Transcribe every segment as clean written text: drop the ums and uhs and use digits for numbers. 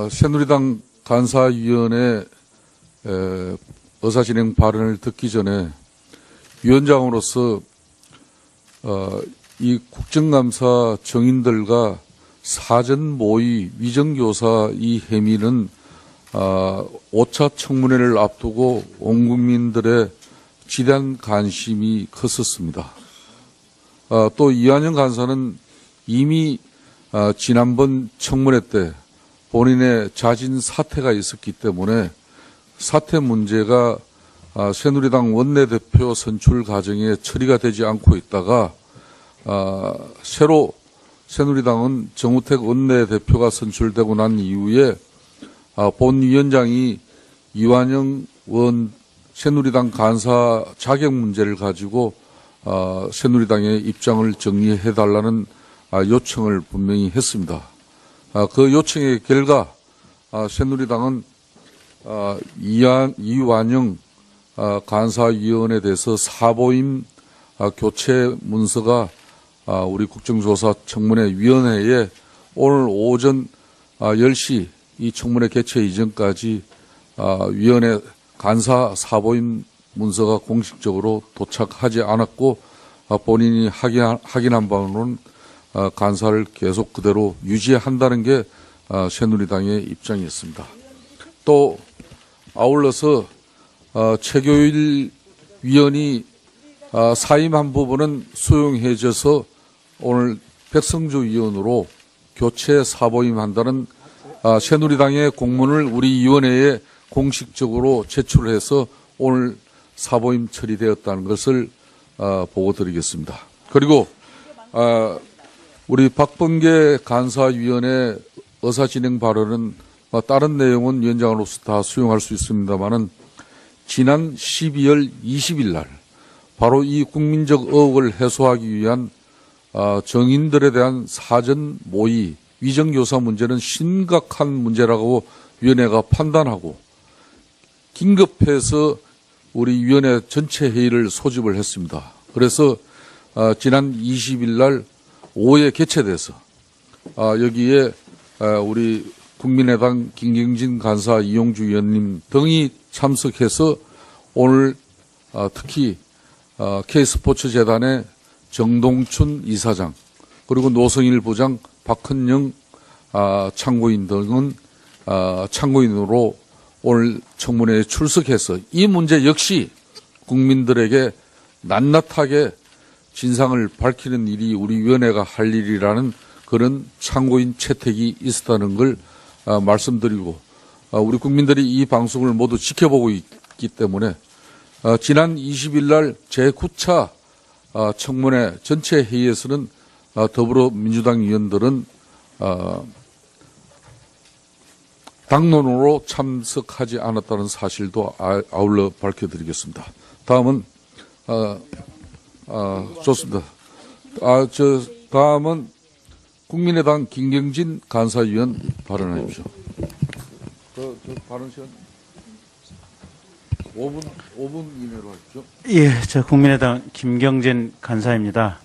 새누리당 간사위원회 의사진행 발언을 듣기 전에 위원장으로서 이 국정감사 정인들과 사전 모의 위정교사 이 혐의는 5차 청문회를 앞두고 온 국민들의 지대한 관심이 컸었습니다. 또 이완영 간사는 이미 지난번 청문회 때 본인의 자진 사퇴가 있었기 때문에 사퇴 문제가 새누리당 원내대표 선출 과정에 처리가 되지 않고 있다가 새로 새누리당은 정우택 원내대표가 선출되고 난 이후에 본위원장이 이완영 새누리당 간사 자격 문제를 가지고 새누리당의 입장을 정리해달라는 요청을 분명히 했습니다. 그 요청의 결과 새누리당은 이완영 간사위원에 대해서 사보임 교체 문서가 우리 국정조사 청문회 위원회에 오늘 오전 10시 이 청문회 개최 이전까지 위원회 간사 사보임 문서가 공식적으로 도착하지 않았고 본인이 확인한 바로는 간사를 계속 그대로 유지한다는 게 새누리당의 입장이었습니다. 또 아울러서 최교일 위원이 사임한 부분은 수용해져서 오늘 백성주 위원으로 교체 사보임한다는 새누리당의 공문을 우리 위원회에 공식적으로 제출해서 오늘 사보임 처리되었다는 것을 보고드리겠습니다. 그리고 우리 박범계 간사위원회 의사진행 발언은 다른 내용은 위원장으로서 다 수용할 수 있습니다만은 지난 12월 20일 날 바로 이 국민적 의혹을 해소하기 위한 정인들에 대한 사전 모의 위정교사 문제는 심각한 문제라고 위원회가 판단하고 긴급해서 우리 위원회 전체 회의를 소집을 했습니다. 그래서 지난 20일 날 오후에 개최돼서 여기에 우리 국민의당 김경진 간사 이용주 위원님 등이 참석해서 오늘 특히 K스포츠재단의 정동춘 이사장 그리고 노성일 부장 박헌영 참고인 등은 참고인으로 오늘 청문회에 출석해서 이 문제 역시 국민들에게 낱낱하게 진상을 밝히는 일이 우리 위원회가 할 일이라는 그런 참고인 채택이 있었다는 걸 말씀드리고 우리 국민들이 이 방송을 모두 지켜보고 있기 때문에 지난 20일 날 제9차 청문회 전체 회의에서는 더불어민주당 의원들은 당론으로 참석하지 않았다는 사실도 아울러 밝혀드리겠습니다. 다음은 좋습니다. 다음은 국민의당 김경진 간사위원 발언해 주십시오. 발언 시간 5분 이내로 하십시오. 예, 저 국민의당 김경진 간사입니다.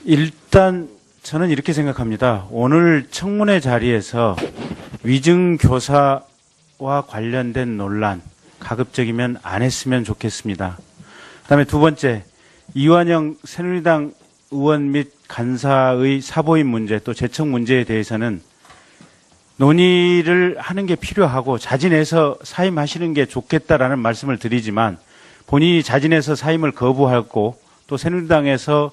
일단 저는 이렇게 생각합니다. 오늘 청문회 자리에서 위증교사와 관련된 논란 가급적이면 안 했으면 좋겠습니다. 그다음에 두 번째, 이완영 새누리당 의원 및 간사의 사보임 문제 또 재척 문제에 대해서는 논의를 하는 게 필요하고 자진해서 사임하시는 게 좋겠다라는 말씀을 드리지만 본인이 자진해서 사임을 거부하고 또 새누리당에서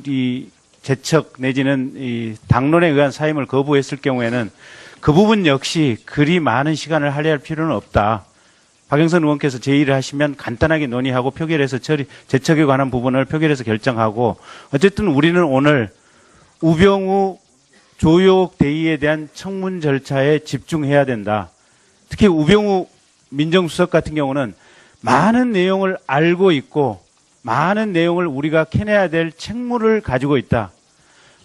이 재척 내지는 이 당론에 의한 사임을 거부했을 경우에는 그 부분 역시 그리 많은 시간을 할애할 필요는 없다. 박영선 의원께서 제의를 하시면 간단하게 논의하고 표결해서 재척에 관한 부분을 표결해서 결정하고 어쨌든 우리는 오늘 우병우 조효옥 대의에 대한 청문 절차에 집중해야 된다. 특히 우병우 민정수석 같은 경우는 많은 내용을 알고 있고 많은 내용을 우리가 캐내야 될 책무를 가지고 있다.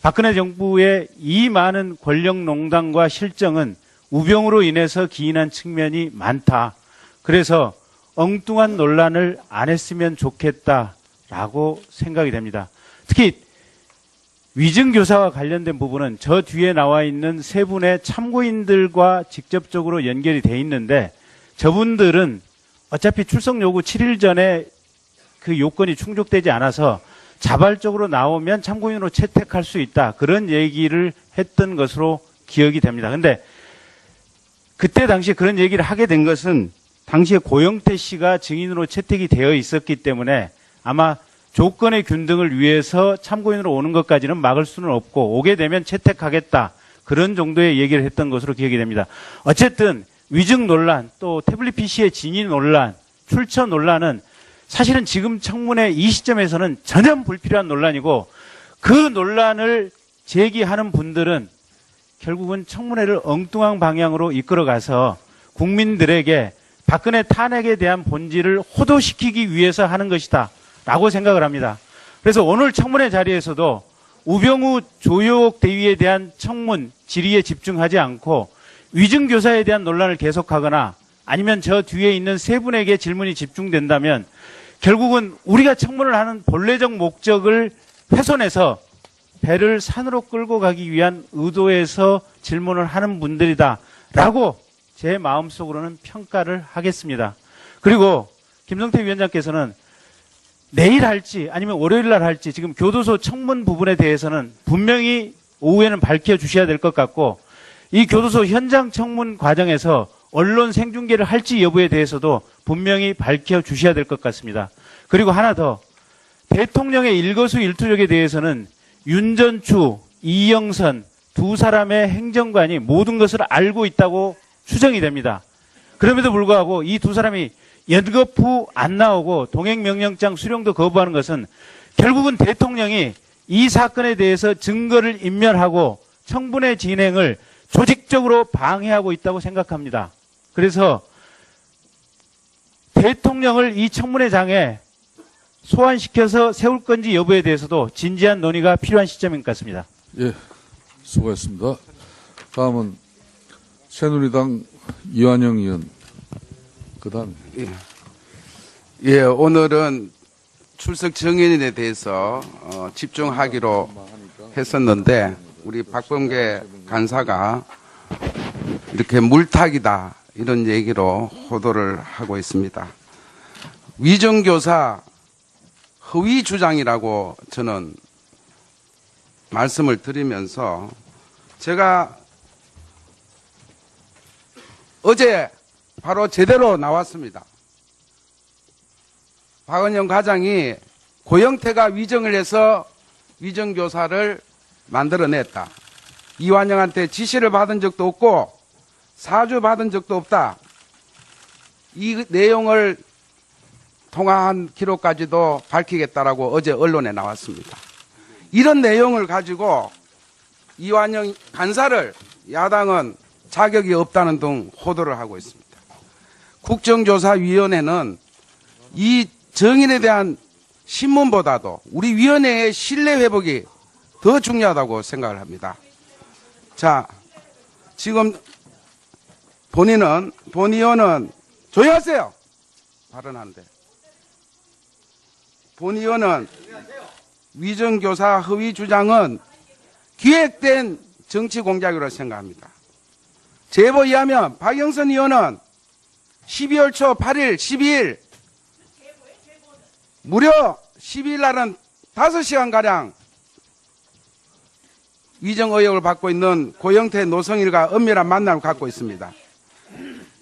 박근혜 정부의 이 많은 권력농단과 실정은 우병우로 인해서 기인한 측면이 많다. 그래서 엉뚱한 논란을 안 했으면 좋겠다라고 생각이 됩니다. 특히 위증교사와 관련된 부분은 저 뒤에 나와 있는 세 분의 참고인들과 직접적으로 연결이 돼 있는데 저분들은 어차피 출석 요구 7일 전에 그 요건이 충족되지 않아서 자발적으로 나오면 참고인으로 채택할 수 있다. 그런 얘기를 했던 것으로 기억이 됩니다. 근데 그때 당시에 그런 얘기를 하게 된 것은 당시에 고영태 씨가 증인으로 채택이 되어 있었기 때문에 아마 조건의 균등을 위해서 참고인으로 오는 것까지는 막을 수는 없고 오게 되면 채택하겠다. 그런 정도의 얘기를 했던 것으로 기억이 됩니다. 어쨌든 위증 논란, 또 태블릿 PC의 진위 논란, 출처 논란은 사실은 지금 청문회 이 시점에서는 전혀 불필요한 논란이고 그 논란을 제기하는 분들은 결국은 청문회를 엉뚱한 방향으로 이끌어가서 국민들에게 박근혜 탄핵에 대한 본질을 호도시키기 위해서 하는 것이다 라고 생각을 합니다. 그래서 오늘 청문회 자리에서도 우병우 조효옥 대위에 대한 청문 질의에 집중하지 않고 위증교사에 대한 논란을 계속하거나 아니면 저 뒤에 있는 세 분에게 질문이 집중된다면 결국은 우리가 청문을 하는 본래적 목적을 훼손해서 배를 산으로 끌고 가기 위한 의도에서 질문을 하는 분들이다라고 제 마음속으로는 평가를 하겠습니다. 그리고 김성태 위원장께서는 내일 할지 아니면 월요일 날 할지 지금 교도소 청문 부분에 대해서는 분명히 오후에는 밝혀주셔야 될 것 같고 이 교도소 현장 청문 과정에서 언론 생중계를 할지 여부에 대해서도 분명히 밝혀주셔야 될 것 같습니다. 그리고 하나 더, 대통령의 일거수일투족에 대해서는 윤전추, 이영선 두 사람의 행정관이 모든 것을 알고 있다고 추정이 됩니다. 그럼에도 불구하고 이 두 사람이 연급 후 안 나오고 동행명령장 수령도 거부하는 것은 결국은 대통령이 이 사건에 대해서 증거를 인멸하고 청문회 진행을 조직적으로 방해하고 있다고 생각합니다. 그래서 대통령을 이 청문회장에 소환시켜서 세울 건지 여부에 대해서도 진지한 논의가 필요한 시점인 것 같습니다. 예, 수고했습니다. 다음은 새누리당 이완영 의원. 그다음. 예, 오늘은 출석 증인에 대해서 집중하기로 했었는데 우리 박범계 간사가 이렇게 물타기다 이런 얘기로 호도를 하고 있습니다. 위정교사 허위 주장이라고 저는 말씀을 드리면서 제가 어제 바로 제대로 나왔습니다. 박은영 과장이 고영태가 위정을 해서 위정교사를 만들어냈다. 이완영한테 지시를 받은 적도 없고 사주 받은 적도 없다. 이 내용을 통화한 기록까지도 밝히겠다라고 어제 언론에 나왔습니다. 이런 내용을 가지고 이완영 간사를 야당은 자격이 없다는 등 호도를 하고 있습니다. 국정조사위원회는 이 정인에 대한 신문보다도 우리 위원회의 신뢰 회복이 더 중요하다고 생각을 합니다. 자, 지금 본 의원은 조용하세요. 발언하는데. 본 의원은 위정교사 허위 주장은 기획된 정치 공작이라고 생각합니다. 제보에 의하면 박영선 의원은 12월 초 8일, 12일 무려 12일 날은 5시간가량 위정 의혹을 받고 있는 고영태, 노성일과 은밀한 만남을 갖고 있습니다.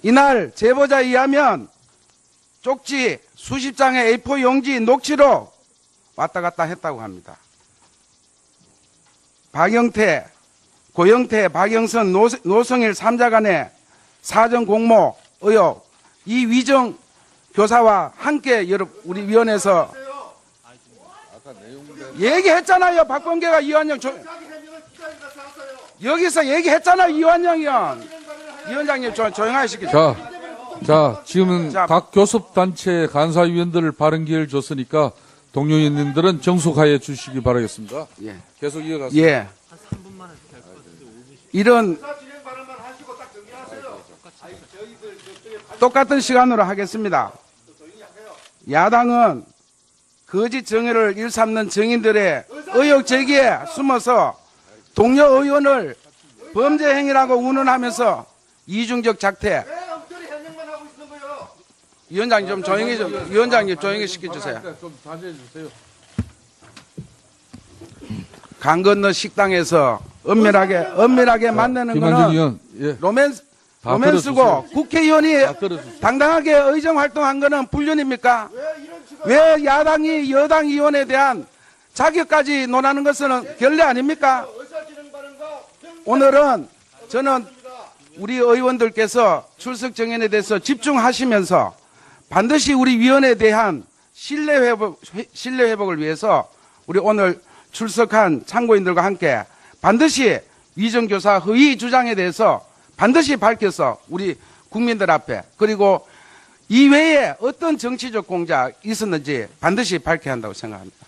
이날 제보자에 의하면 쪽지 수십 장의 A4 용지 녹취로 왔다 갔다 했다고 합니다. 박영태, 고영태, 박영선, 노성일 3자 간의 사전 공모 의혹, 이 위정 교사와 함께 우리 위원회에서 얘기했잖아요. 박범계가 이완영 여기서 얘기했잖아요. 이완영 의원. 위원장님 조용하시겠죠. 자, 지금은 각 교섭단체 간사위원들 발언 기회를 줬으니까 동료 의원님들은 정숙하여 주시기 바라겠습니다. 예. 계속 이어가세요. 예. 이런 똑같은 시간으로 하겠습니다. 야당은 거짓 정의를 일삼는 정인들의 의혹 제기에 숨어서 동료 의원을 범죄 행위라고 운운하면서 이중적 작태. 위원장님 좀 조용히 위원장님 조용히 시켜주세요. 좀 자제해 주세요. 강 건너 식당에서 엄밀하게 만드는 김한중 거는 의원, 예. 다 로맨스고 들어주세요. 국회의원이 다 들어주세요. 당당하게 의정 활동한 거는 불륜입니까? 왜 야당이 여당 의원에 대한 자격까지 논하는 것은 결례 아닙니까? 오늘은 저는 우리 의원들께서 출석 정연에 대해서 집중하시면서 반드시 우리 위원회에 대한 신뢰 회복을 위해서 우리 오늘 출석한 참고인들과 함께 반드시 위정교사 허위 주장에 대해서 반드시 밝혀서 우리 국민들 앞에 그리고 이외에 어떤 정치적 공작 있었는지 반드시 밝혀야 한다고 생각합니다.